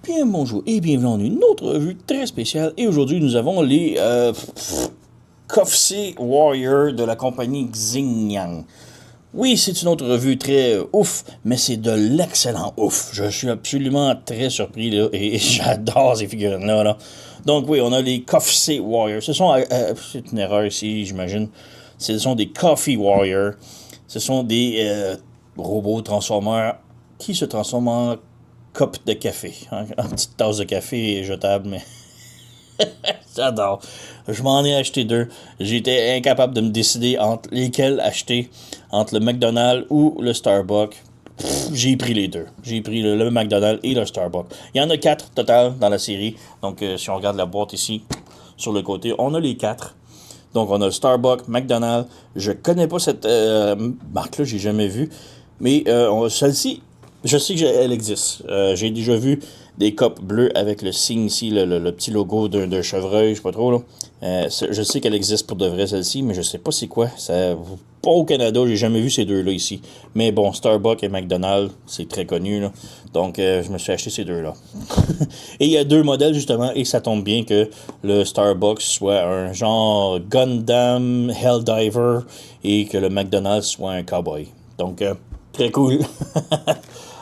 Bien bonjour et bienvenue dans une autre revue très spéciale. Et aujourd'hui, nous avons les KFC Warrior de la compagnie Xinjiang. Oui, c'est une autre revue très ouf, mais c'est de l'excellent ouf. Je suis absolument très surpris là, et j'adore ces figurines-là. Là. Donc oui, on a les KFC Warrior. C'est une erreur ici, j'imagine. Ce sont des Coffee Warrior. Ce sont des robots transformeurs qui se transforment en coupe de café, en petite tasse de café jetable, mais j'adore. Je m'en ai acheté deux. J'étais incapable de me décider entre lesquels acheter, entre le McDonald's ou le Starbucks. J'ai pris les deux. J'ai pris le McDonald's et le Starbucks. Il y en a 4 total dans la série. Donc, si on regarde la boîte ici, sur le côté, on a les 4. Donc, on a le Starbucks, McDonald's. Je connais pas cette marque-là, j'ai jamais vu. Mais celle-ci, je sais qu'elle existe. J'ai déjà vu des copes bleues avec le signe ici, le petit logo d'un chevreuil, je sais pas trop. Là. Je sais qu'elle existe pour de vrai, celle-ci, mais je sais pas c'est quoi. Pas au Canada, j'ai jamais vu ces deux-là ici. Mais bon, Starbucks et McDonald's, c'est très connu. Là. Donc, je me suis acheté ces deux-là. Et il y a deux modèles, justement, et ça tombe bien que le Starbucks soit un genre Gundam Helldiver et que le McDonald's soit un cowboy. Donc, très cool.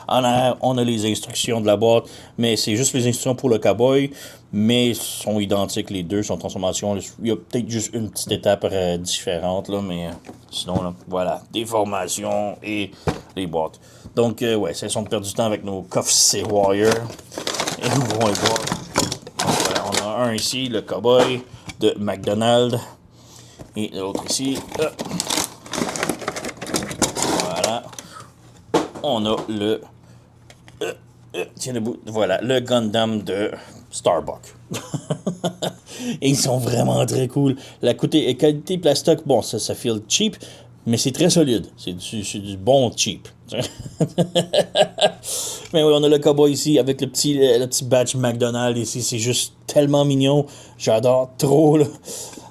On a les instructions de la boîte, mais c'est juste les instructions pour le cowboy, mais sont identiques les deux, sont transformations. Il y a peut-être juste une petite étape différente, là, mais sinon, là, voilà, des formations et les boîtes. Donc, ouais, c'est de perdre du temps avec nos KFC Warrior. Et nous allons les voir. Donc, voilà, on a un ici, le cowboy de McDonald's, et l'autre ici, voilà. On a le tiens debout, voilà, le Gundam de Starbucks. Et ils sont vraiment très cool. La qualité plastoc, bon, ça feel cheap, mais c'est très solide. C'est du bon cheap. Mais oui, on a le cowboy ici avec le petit badge McDonald's ici. C'est juste tellement mignon. J'adore trop, là.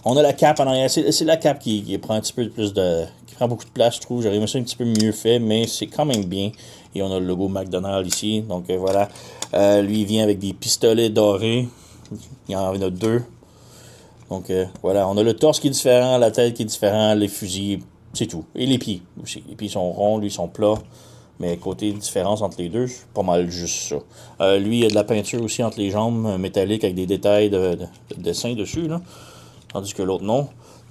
On a la cape en arrière. C'est la cape qui prend un petit peu plus de... qui prend beaucoup de place, je trouve. J'aurais aimé ça un petit peu mieux fait, mais c'est quand même bien. Et on a le logo McDonald's ici. Donc voilà. Lui, il vient avec des pistolets dorés. Il y en a deux. Donc voilà. On a le torse qui est différent, la tête qui est différente, les fusils, c'est tout. Et les pieds aussi. Les pieds sont ronds, lui, ils sont plats. Mais côté différence entre les deux, c'est pas mal juste ça. Lui, il y a de la peinture aussi entre les jambes métalliques avec des détails de dessin dessus. Là. Tandis que l'autre, non.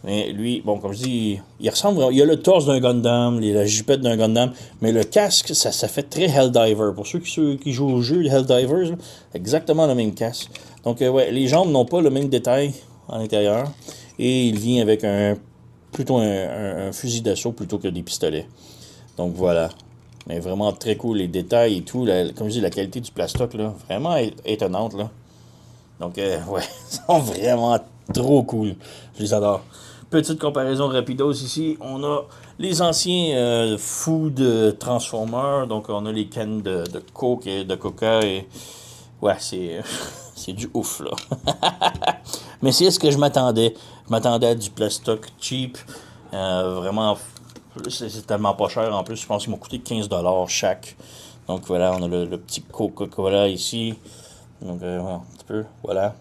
Mais lui, bon, comme je dis, il ressemble vraiment. Il a le torse d'un Gundam, la jupette d'un Gundam, mais le casque, ça fait très Helldiver. Pour ceux qui jouent au jeu de Helldivers, là, exactement le même casque. Donc, ouais, les jambes n'ont pas le même détail à l'intérieur. Et il vient avec plutôt un fusil d'assaut plutôt que des pistolets. Donc, voilà. Mais vraiment très cool, les détails et tout. Comme je dis, la qualité du plastoc, là, vraiment étonnante, là. Donc, ouais, ils sont vraiment trop cool. Je les adore. Petite comparaison rapidos ici. On a les anciens food transformers. Donc, on a les cannes de Coke et de Coca. Et ouais, c'est du ouf, là. Mais c'est ce que je m'attendais. Je m'attendais à du plastoc cheap. Vraiment, c'est tellement pas cher. En plus, je pense qu'ils m'ont coûté 15$ chaque. Donc, voilà, on a le petit Coca-Cola ici. Donc, un petit peu, voilà.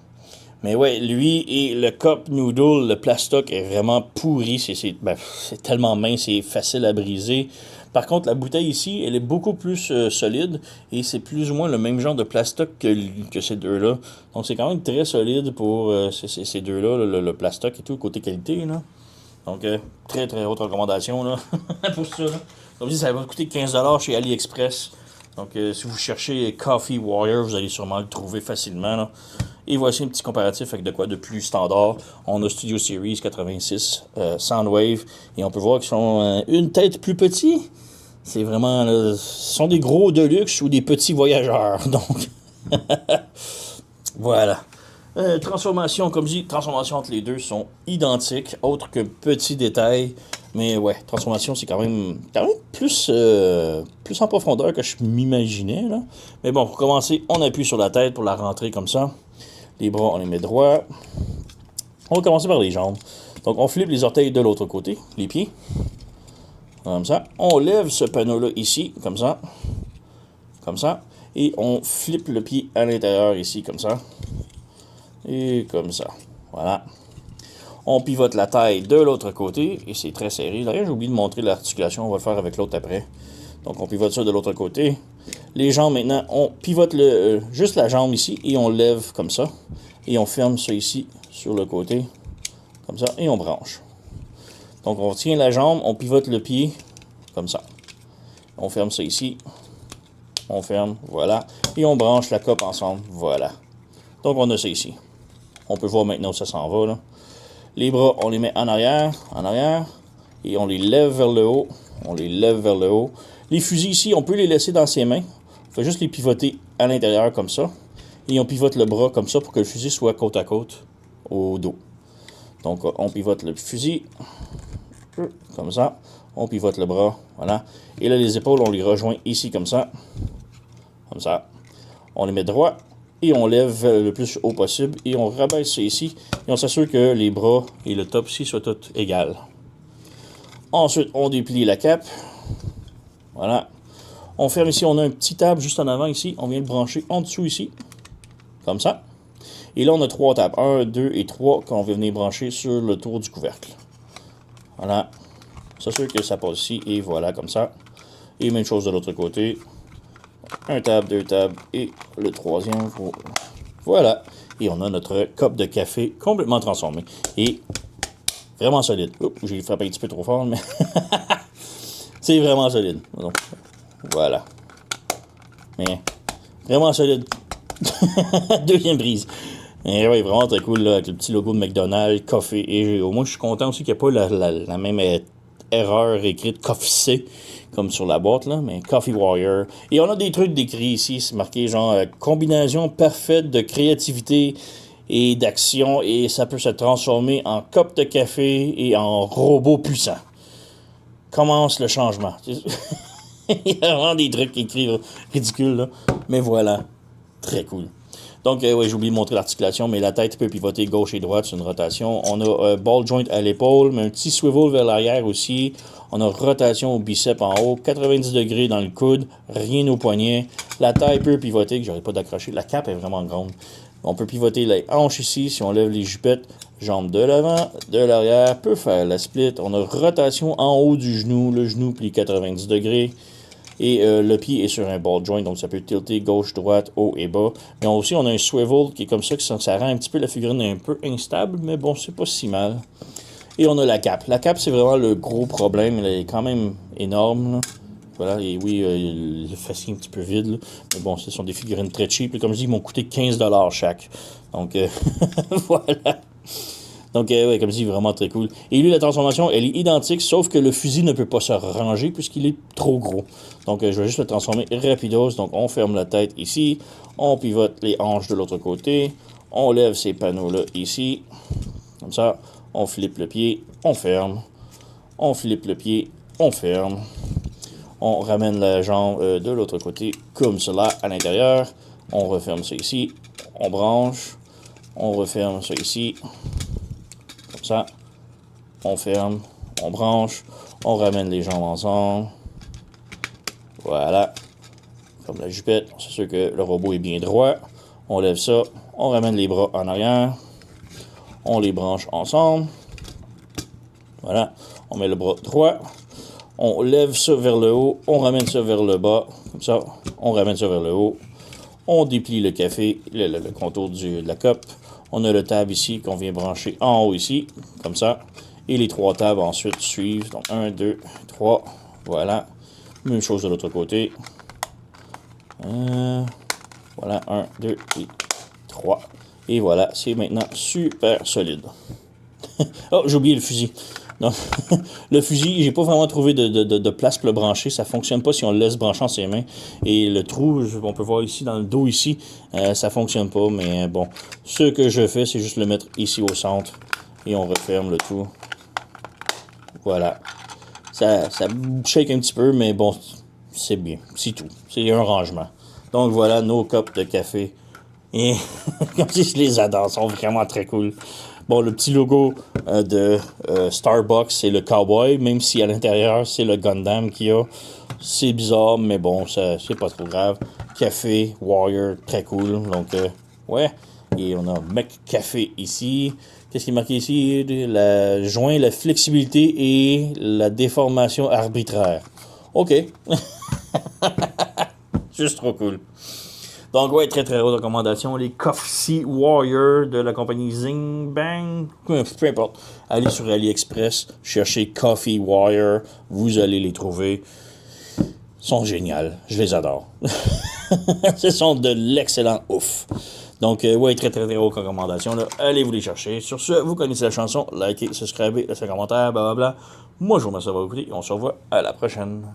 Mais ouais, lui et le cup noodle, le plastoc est vraiment pourri. C'est tellement mince et facile à briser. Par contre, la bouteille ici, elle est beaucoup plus solide et c'est plus ou moins le même genre de plastoc que ces deux-là. Donc, c'est quand même très solide pour ces deux-là, le plastoc et tout, côté qualité. Là. Donc, très très haute recommandation là, pour ça. Là. Comme je dis, ça va coûter 15$ chez AliExpress. Donc, si vous cherchez Coffee Warrior, vous allez sûrement le trouver facilement. Là. Et voici un petit comparatif avec de quoi de plus standard. On a Studio Series 86, Soundwave, et on peut voir qu'ils sont une tête plus petit. C'est vraiment... ce sont des gros Deluxe ou des petits voyageurs. Donc, voilà. Transformation, comme je dis, transformation entre les deux sont identiques, autre que petits détails. Mais ouais, transformation, c'est quand même plus en profondeur que je m'imaginais. Là. Mais bon, pour commencer, on appuie sur la tête pour la rentrer comme ça. Les bras, on les met droits. On va commencer par les jambes. Donc, on flippe les orteils de l'autre côté, les pieds. Comme ça. On lève ce panneau-là ici, comme ça. Comme ça. Et on flippe le pied à l'intérieur ici, comme ça. Et comme ça. Voilà. On pivote la taille de l'autre côté. Et c'est très serré. D'ailleurs, j'ai oublié de montrer l'articulation. On va le faire avec l'autre après. Donc, on pivote ça de l'autre côté. Les jambes, maintenant, on pivote juste la jambe ici. Et on lève comme ça. Et on ferme ça ici, sur le côté. Comme ça. Et on branche. Donc, on tient la jambe. On pivote le pied. Comme ça. On ferme ça ici. On ferme. Voilà. Et on branche la cope ensemble. Voilà. Donc, on a ça ici. On peut voir maintenant où ça s'en va, là. Les bras, on les met en arrière, et on les lève vers le haut. On les lève vers le haut. Les fusils ici, on peut les laisser dans ses mains. On fait juste les pivoter à l'intérieur comme ça. Et on pivote le bras comme ça pour que le fusil soit côte à côte au dos. Donc, on pivote le fusil. Comme ça. On pivote le bras. Voilà. Et là, les épaules, on les rejoint ici comme ça. Comme ça. On les met droit. Et on lève le plus haut possible. Et on rabaisse ça ici. Et on s'assure que les bras et le top ici soient tous égales. Ensuite, on déplie la cape. Voilà. On ferme ici. On a un petit tab juste en avant ici. On vient le brancher en dessous ici. Comme ça. Et là, on a 3 tabs. 1, 2 et 3 qu'on va venir brancher sur le tour du couvercle. Voilà. On s'assure que ça passe ici. Et voilà, comme ça. Et même chose de l'autre côté. Un tab, 2 tabs et le troisième. Voilà. Et on a notre cup de café complètement transformé. Et vraiment solide. Oups, j'ai frappé un petit peu trop fort, mais c'est vraiment solide. Donc, voilà. Mais vraiment solide. Deuxième prise. Et oui, vraiment très cool, là, avec le petit logo de McDonald's, Coffee et Géo. Moi, je suis content aussi qu'il n'y ait pas la même erreur écrite Coffee C, comme sur la boîte, là, mais Coffee Warrior. Et on a des trucs décrits ici, c'est marqué genre combinaison parfaite de créativité et d'action, et ça peut se transformer en cup de café et en robot puissant. Commence le changement. Il y a vraiment des trucs écrits ridicules, là. Mais voilà, très cool. Donc, oui, j'ai oublié de montrer l'articulation, mais la tête peut pivoter gauche et droite, c'est une rotation. On a ball joint à l'épaule, mais un petit swivel vers l'arrière aussi. On a rotation au biceps en haut, 90 degrés dans le coude, rien au poignet. La taille peut pivoter, que j'arrête pas d'accrocher. La cape est vraiment grande. On peut pivoter les hanches ici, si on lève les jupettes. Jambes de l'avant, de l'arrière, peut faire la split. On a rotation en haut du genou, le genou plie 90 degrés. Et le pied est sur un ball joint, donc ça peut tilter gauche, droite, haut et bas. Mais aussi, on a un swivel qui est comme ça, ça rend un petit peu la figurine un peu instable, mais bon, c'est pas si mal. Et on a la cape. La cape, c'est vraiment le gros problème. Elle est quand même énorme, là. Voilà, et oui, le fascie est un petit peu vide, là. Mais bon, ce sont des figurines très cheap. Et comme je dis, ils m'ont coûté 15$ chaque. Donc, voilà. Donc, ouais, comme je dis, vraiment très cool. Et lui, la transformation, elle est identique, sauf que le fusil ne peut pas se ranger puisqu'il est trop gros. Donc, je vais juste le transformer rapidos. Donc, on ferme la tête ici. On pivote les hanches de l'autre côté. On lève ces panneaux-là ici. Comme ça. On flippe le pied. On ferme. On flippe le pied. On ferme. On ramène la jambe de l'autre côté, comme cela, à l'intérieur. On referme ça ici. On branche. On referme ça ici. Comme ça, on ferme, on branche, on ramène les jambes ensemble. Voilà. Comme la jupette, on s'assure que le robot est bien droit. On lève ça, on ramène les bras en arrière. On les branche ensemble. Voilà. On met le bras droit. On lève ça vers le haut. On ramène ça vers le bas. Comme ça. On ramène ça vers le haut. On déplie le café, le contour de la coupe. On a le tab ici qu'on vient brancher en haut ici, comme ça. Et les 3 tabs ensuite suivent. Donc 1, 2, 3. Voilà. Même chose de l'autre côté. Voilà, 1, 2 et 3. Et voilà, c'est maintenant super solide. Oh, j'ai oublié le fusil. Donc, le fusil, j'ai pas vraiment trouvé de place pour le brancher. Ça fonctionne pas si on le laisse brancher en ses mains. Et le trou, on peut voir ici dans le dos ici, ça fonctionne pas. Mais bon, ce que je fais, c'est juste le mettre ici au centre. Et on referme le tout. Voilà. Ça shake un petit peu, mais bon, c'est bien. C'est tout. C'est un rangement. Donc voilà, nos cups de café. Et comme si je les adore, ils sont vraiment très cool. Bon, le petit logo de Starbucks, c'est le cowboy, même si à l'intérieur, c'est le Gundam qu'il y a. C'est bizarre, mais bon, c'est pas trop grave. Café Warrior, très cool. Donc, ouais. Et on a McCafé ici. Qu'est-ce qui est marqué ici? Joint la flexibilité et la déformation arbitraire. OK. Juste trop cool. Donc, ouais, très très haute recommandation. Les Coffee Warrior de la compagnie Zing Bang. Peu importe. Allez sur AliExpress, cherchez Coffee Warrior. Vous allez les trouver. Ils sont géniaux. Je les adore. Ce sont de l'excellent ouf. Donc, ouais, très très très haute recommandation. Là. Allez vous les chercher. Sur ce, vous connaissez la chanson. Likez, subscribez, laissez un commentaire, blablabla. Moi, je vous remercie d'avoir écouté. On se revoit à la prochaine.